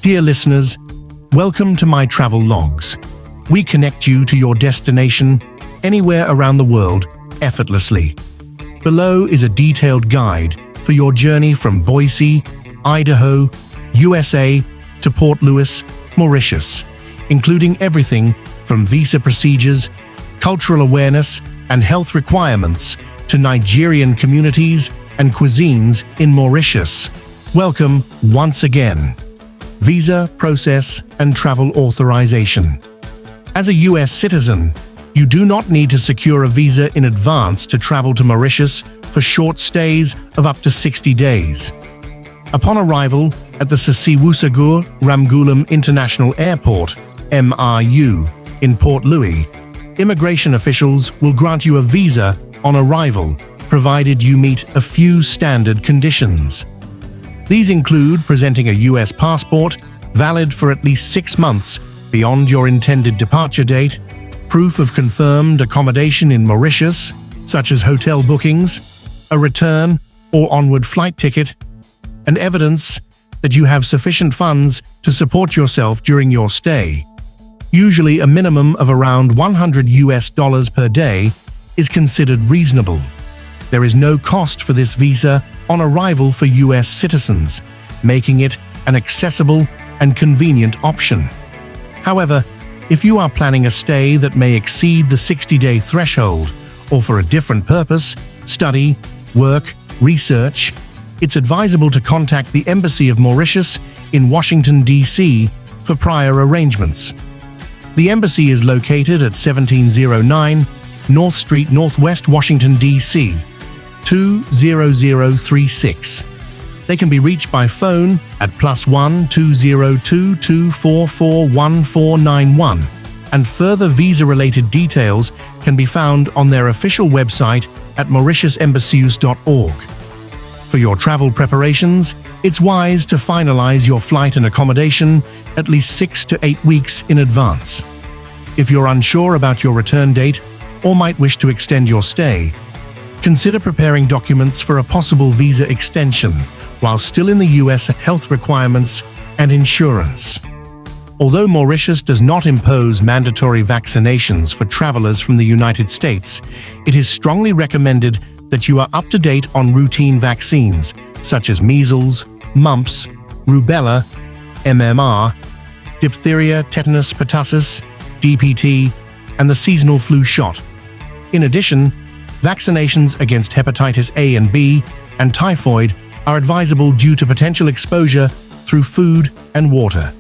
Dear listeners, welcome to my travel logs. We connect you to your destination anywhere around the world effortlessly. Below is a detailed guide for your journey from Boise, Idaho, USA to Port Louis, Mauritius, including everything from visa procedures, cultural awareness, and health requirements to Nigerian communities and cuisines in Mauritius. Welcome once again. Visa process and travel authorization. As a US citizen, you do not need to secure a visa in advance to travel to Mauritius for short stays of up to 60 days. Upon arrival at the Sisiwusagur Ramgoolam International Airport, MRU, in Port Louis, immigration officials will grant you a visa on arrival, provided you meet a few standard conditions. These include presenting a US passport, valid for at least 6 months beyond your intended departure date, proof of confirmed accommodation in Mauritius, such as hotel bookings, a return or onward flight ticket, and evidence that you have sufficient funds to support yourself during your stay. Usually a minimum of around $100 per day is considered reasonable. There is no cost for this visa on arrival for US citizens, making it an accessible and convenient option. However, if you are planning a stay that may exceed the 60-day threshold, or for a different purpose, study, work, research, it's advisable to contact the Embassy of Mauritius in Washington, D.C. for prior arrangements. The embassy is located at 1709 North Street, Northwest Washington, D.C. 20036. They can be reached by phone at +1 202 244 1491, and further visa-related details can be found on their official website at mauritiusembassies.org. For your travel preparations, it's wise to finalize your flight and accommodation at least 6 to 8 weeks in advance. If you're unsure about your return date or might wish to extend your stay, consider preparing documents for a possible visa extension while still in the US health requirements and insurance. Although Mauritius does not impose mandatory vaccinations for travelers from the United States, it is strongly recommended that you are up to date on routine vaccines such as measles, mumps, rubella, MMR, diphtheria, tetanus, pertussis, DPT, and the seasonal flu shot. In addition, vaccinations against hepatitis A and B and typhoid are advisable due to potential exposure through food and water.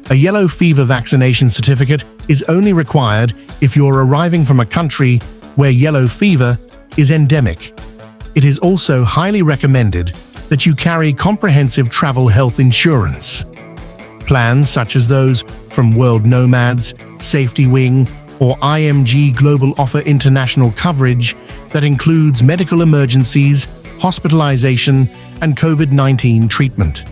A yellow fever vaccination certificate is only required if you're arriving from a country where yellow fever is endemic. It is also highly recommended that you carry comprehensive travel health insurance. Plans such as those from World Nomads, Safety Wing, or IMG Global offer international coverage that includes medical emergencies, hospitalization, and COVID-19 treatment.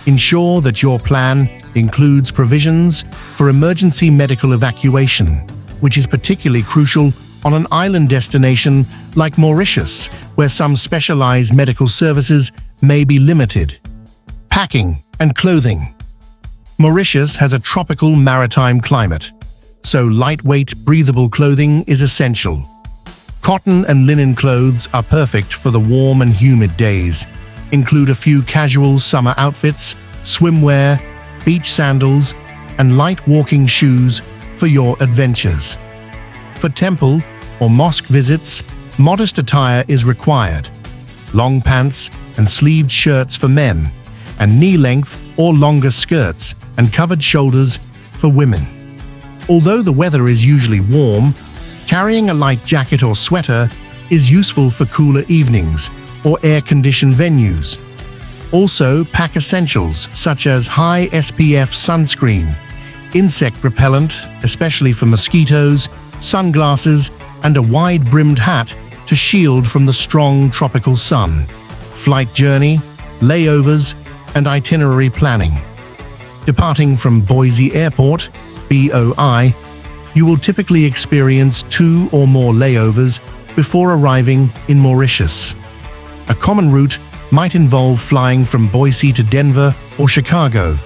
Ensure that your plan includes provisions for emergency medical evacuation, which is particularly crucial on an island destination like Mauritius, where some specialized medical services may be limited. Packing and clothing. Mauritius has a tropical maritime climate, so lightweight, breathable clothing is essential. Cotton and linen clothes are perfect for the warm and humid days. Include a few casual summer outfits, swimwear, beach sandals, and light walking shoes for your adventures. For temple or mosque visits, modest attire is required. Long pants and sleeved shirts for men, and knee-length or longer skirts and covered shoulders for women. Although the weather is usually warm, carrying a light jacket or sweater is useful for cooler evenings or air-conditioned venues. Also, pack essentials such as high SPF sunscreen, insect repellent, especially for mosquitoes, sunglasses, and a wide-brimmed hat to shield from the strong tropical sun. Flight journey, layovers, and itinerary planning. Departing from Boise Airport, BOI, you will typically experience 2 or more layovers before arriving in Mauritius. A common route might involve flying from Boise to Denver or Chicago,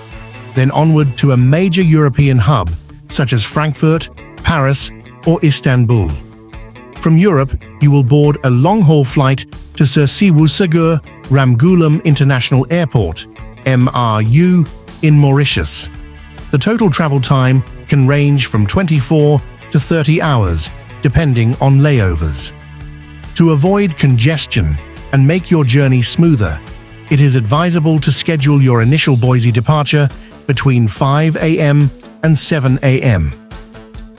then onward to a major European hub such as Frankfurt, Paris, or Istanbul. From Europe, you will board a long-haul flight to Cercy-Roussegor Ramgoolam International Airport, MRU, in Mauritius. The total travel time can range from 24 to 30 hours, depending on layovers. To avoid congestion and make your journey smoother, it is advisable to schedule your initial Boise departure between 5 a.m. and 7 a.m.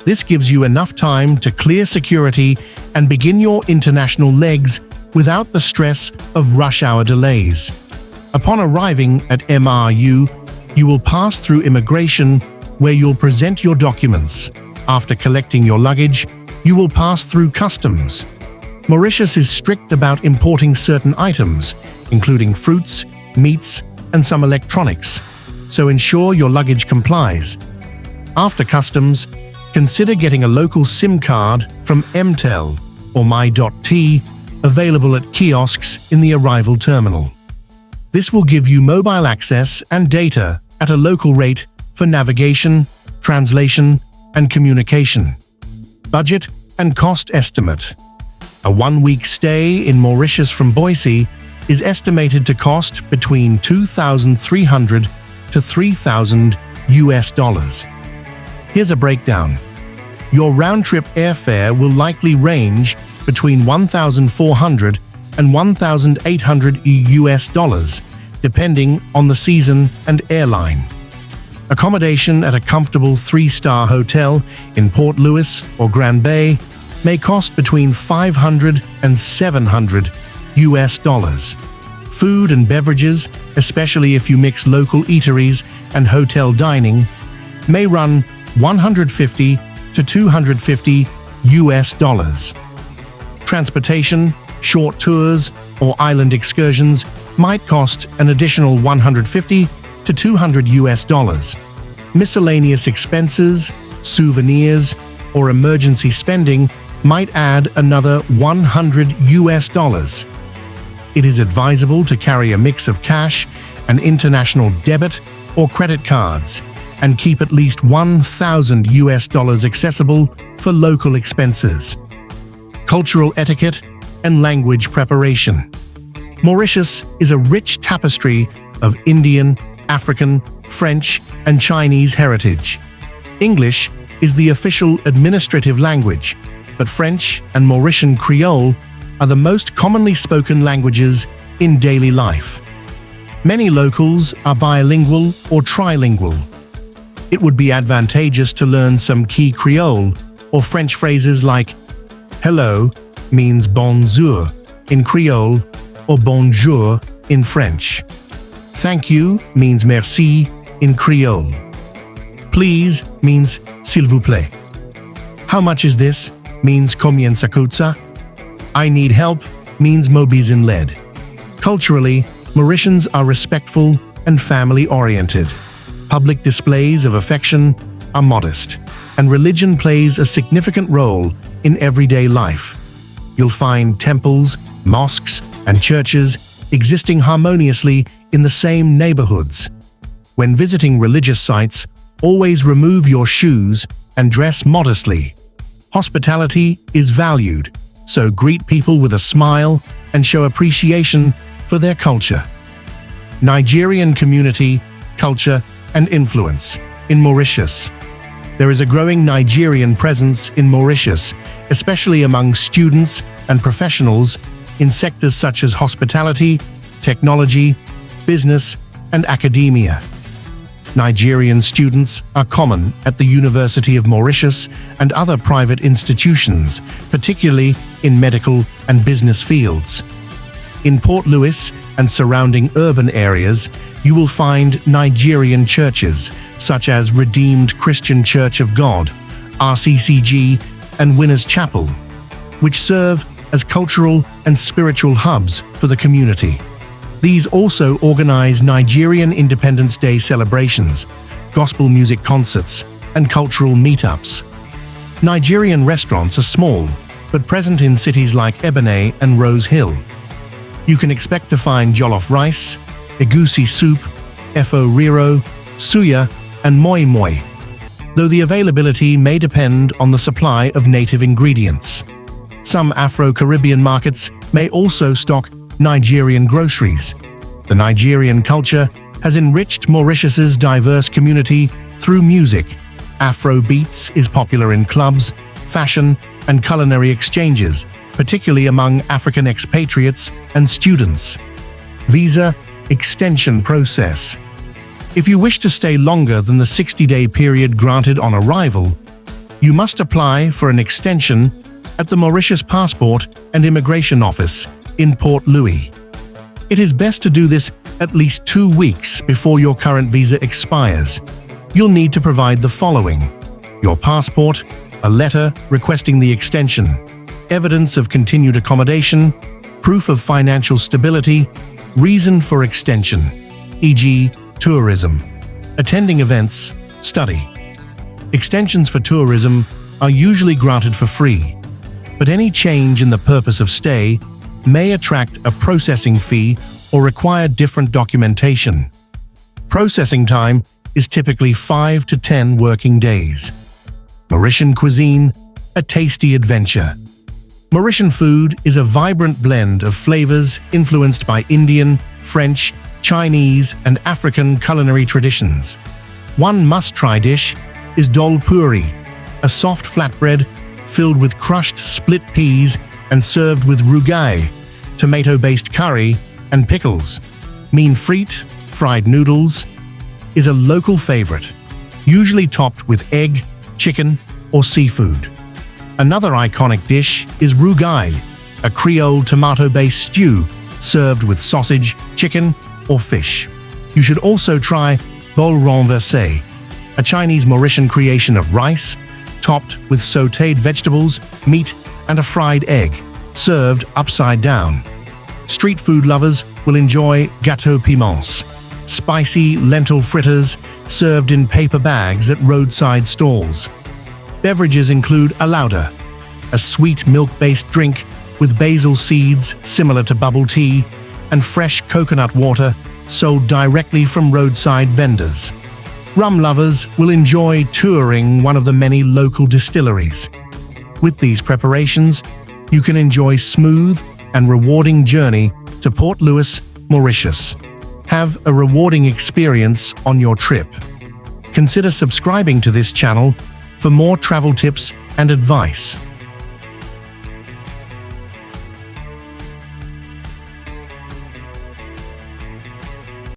This gives you enough time to clear security and begin your international legs without the stress of rush hour delays. Upon arriving at MRU, you will pass through immigration, where you'll present your documents. After collecting your luggage, you will pass through customs. Mauritius is strict about importing certain items, including fruits, meats, and some electronics, so ensure your luggage complies. After customs, consider getting a local SIM card from MTEL or My.T, available at kiosks in the arrival terminal. This will give you mobile access and data at a local rate for navigation, translation, and communication. Budget and cost estimate. A one-week stay in Mauritius from Boise is estimated to cost between $2,300 to $3,000. Here's a breakdown. Your round-trip airfare will likely range between $1,400 and $1,800, depending on the season and airline. Accommodation at a comfortable 3-star hotel in Port Louis or Grand Bay may cost between $500 and $700. Food and beverages, especially if you mix local eateries and hotel dining, may run $150 to $250. Transportation, short tours, or island excursions might cost an additional $150 to $200. Miscellaneous expenses, souvenirs, or emergency spending might add another $100. It is advisable to carry a mix of cash and international debit or credit cards, and keep at least $1,000 accessible for local expenses. Cultural etiquette and language preparation. Mauritius is a rich tapestry of Indian, African, French, and Chinese heritage. English is the official administrative language, but French and Mauritian Creole are the most commonly spoken languages in daily life. Many locals are bilingual or trilingual. It would be advantageous to learn some key Creole or French phrases like hello means bonjour in Creole or bonjour in French. Thank you means merci in Creole. Please means s'il vous plaît. How much is this means combien ça coûte. I need help means mobizin led. Culturally, Mauritians are respectful and family-oriented. Public displays of affection are modest, and religion plays a significant role in everyday life. You'll find temples, mosques, and churches existing harmoniously in the same neighborhoods. When visiting religious sites, always remove your shoes and dress modestly. Hospitality is valued, so greet people with a smile and show appreciation for their culture. Nigerian community, culture, and influence in Mauritius. There is a growing Nigerian presence in Mauritius, especially among students and professionals in sectors such as hospitality, technology, business, and academia. Nigerian students are common at the University of Mauritius and other private institutions, particularly in medical and business fields. In Port Louis and surrounding urban areas, you will find Nigerian churches such as Redeemed Christian Church of God, RCCG, and Winners Chapel, which serve as cultural and spiritual hubs for the community. These also organize Nigerian Independence Day celebrations, gospel music concerts, and cultural meetups. Nigerian restaurants are small, but present in cities like Ebene and Rose Hill. You can expect to find jollof rice, egusi soup, efo riro, suya, and moi moi, though the availability may depend on the supply of native ingredients. Some Afro-Caribbean markets may also stock Nigerian groceries. The Nigerian culture has enriched Mauritius's diverse community through music. Afro beats is popular in clubs, fashion, and culinary exchanges, particularly among African expatriates and students. Visa extension process. If you wish to stay longer than the 60-day period granted on arrival, you must apply for an extension at the Mauritius Passport and Immigration Office in Port Louis. It is best to do this at least 2 weeks before your current visa expires. You'll need to provide the following: your passport, a letter requesting the extension, evidence of continued accommodation, proof of financial stability, reason for extension, e.g., tourism, attending events, study. Extensions for tourism are usually granted for free, but any change in the purpose of stay may attract a processing fee or require different documentation. Processing time is typically 5 to 10 working days. Mauritian cuisine, a tasty adventure. Mauritian food is a vibrant blend of flavors influenced by Indian, French, Chinese, and African culinary traditions. One must-try dish is dol puri, a soft flatbread filled with crushed split peas and served with rougaille, tomato-based curry, and pickles. Mien frite, fried noodles, is a local favorite, usually topped with egg, chicken, or seafood. Another iconic dish is rougaille, a Creole tomato-based stew served with sausage, chicken, or fish. You should also try bol renversé, a Chinese Mauritian creation of rice, topped with sautéed vegetables, meat, and a fried egg, served upside down. Street food lovers will enjoy gâteau piments, spicy lentil fritters served in paper bags at roadside stalls. Beverages include a lauda, a sweet milk-based drink with basil seeds similar to bubble tea, and fresh coconut water sold directly from roadside vendors. Rum lovers will enjoy touring one of the many local distilleries. With these preparations, you can enjoy smooth and rewarding journey to Port Louis, Mauritius. Have a rewarding experience on your trip. Consider subscribing to this channel for more travel tips and advice.